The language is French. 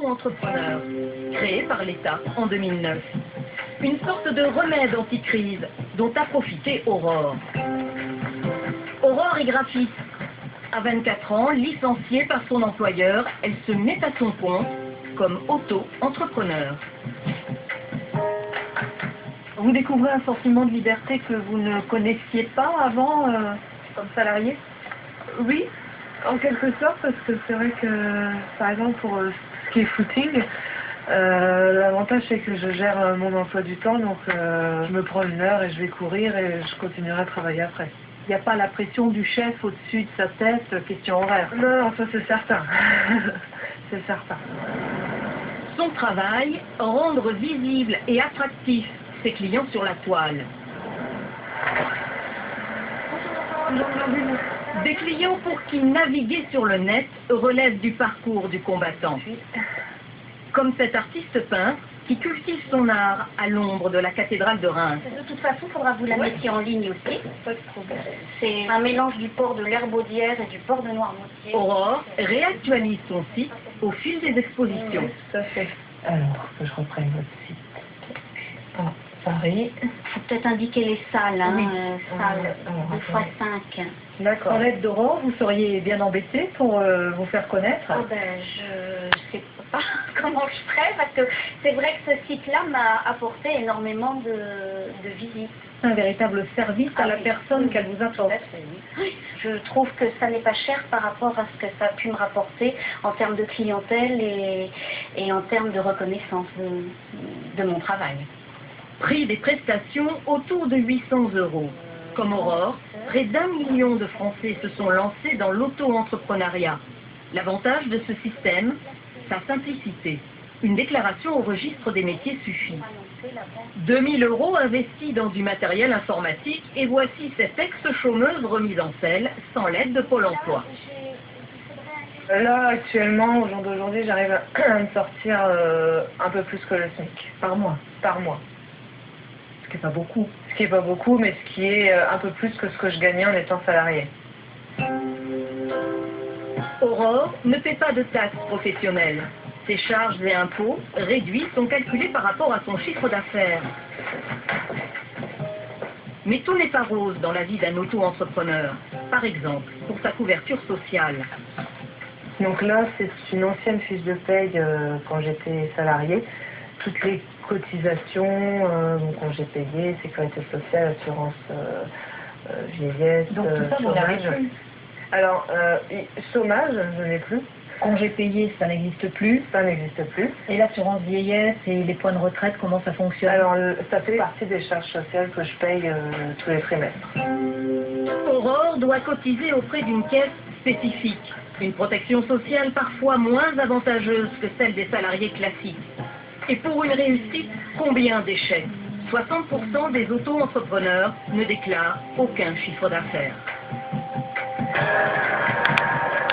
auto-entrepreneur, créé par l'État en 2009. Une sorte de remède anti-crise dont a profité Aurore. Aurore est graphiste. À 24 ans, licenciée par son employeur, elle se met à son compte comme auto-entrepreneur. Vous découvrez un sentiment de liberté que vous ne connaissiez pas avant comme salarié? Oui, en quelque sorte, parce que c'est vrai que, par exemple, pour ce qui est footing, l'avantage c'est que je gère mon emploi du temps, donc je me prends une heure et je vais courir et je continuerai à travailler après. Il n'y a pas la pression du chef au-dessus de sa tête, question horaire. Non, ça c'est certain. C'est certain. Son travail, rendre visible et attractif ses clients sur la toile. Des clients pour qui naviguer sur le net relève du parcours du combattant. Comme cet artiste peintre qui cultive son art à l'ombre de la cathédrale de Reims. De toute façon, il faudra que vous la mettiez en ligne aussi. C'est un mélange du port de l'Herbaudière et du port de Noirmoutier. Aurore réactualise son site au fil des expositions. Oui, tout à fait. Alors, que je reprenne votre site. Ah, Paris. Il faut peut-être indiquer les salles, hein, Oui. salles Alors, 2x5. D'accord. En l'aide d'Aurore, vous seriez bien embêté pour vous faire connaître. Oh ben, je sais pas comment je ferais, parce que c'est vrai que ce site-là m'a apporté énormément de visites. Un véritable service à la oui. personne qu'elle vous apporte. Oui. Je trouve que ça n'est pas cher par rapport à ce que ça a pu me rapporter en termes de clientèle et en termes de reconnaissance de mon travail. Prix des prestations autour de 800 €. Comme Aurore, près d'1 million de Français se sont lancés dans l'auto-entrepreneuriat. L'avantage de ce système, sa simplicité. Une déclaration au registre des métiers suffit. 2 000 € investis dans du matériel informatique et voici cette ex-chômeuse remise en selle sans l'aide de Pôle emploi. Là, actuellement, au jour d'aujourd'hui, j'arrive à me sortir un peu plus que le SMIC. Par mois. Par mois. Ce qui n'est pas beaucoup. Ce qui n'est pas beaucoup, mais ce qui est un peu plus que ce que je gagnais en étant salarié. Aurore ne paie pas de taxes professionnelles. Ses charges et impôts réduits sont calculés par rapport à son chiffre d'affaires. Mais tout n'est pas rose dans la vie d'un auto-entrepreneur. Par exemple, pour sa couverture sociale. Donc là, c'est une ancienne fiche de paye quand j'étais salarié. Toutes les cotisations, congés payés, sécurité sociale, assurance vieillesse, Donc tout ça, vous n'avez chômage. plus. Alors, chômage, je n'ai plus. Congés payés, ça n'existe plus. Ça n'existe plus. Et l'assurance vieillesse et les points de retraite, comment ça fonctionne? Alors, ça fait partie des charges sociales que je paye tous les trimestres. Aurore doit cotiser auprès d'une caisse spécifique. Une protection sociale parfois moins avantageuse que celle des salariés classiques. Et pour une réussite, combien d'échecs? 60% des auto-entrepreneurs ne déclarent aucun chiffre d'affaires.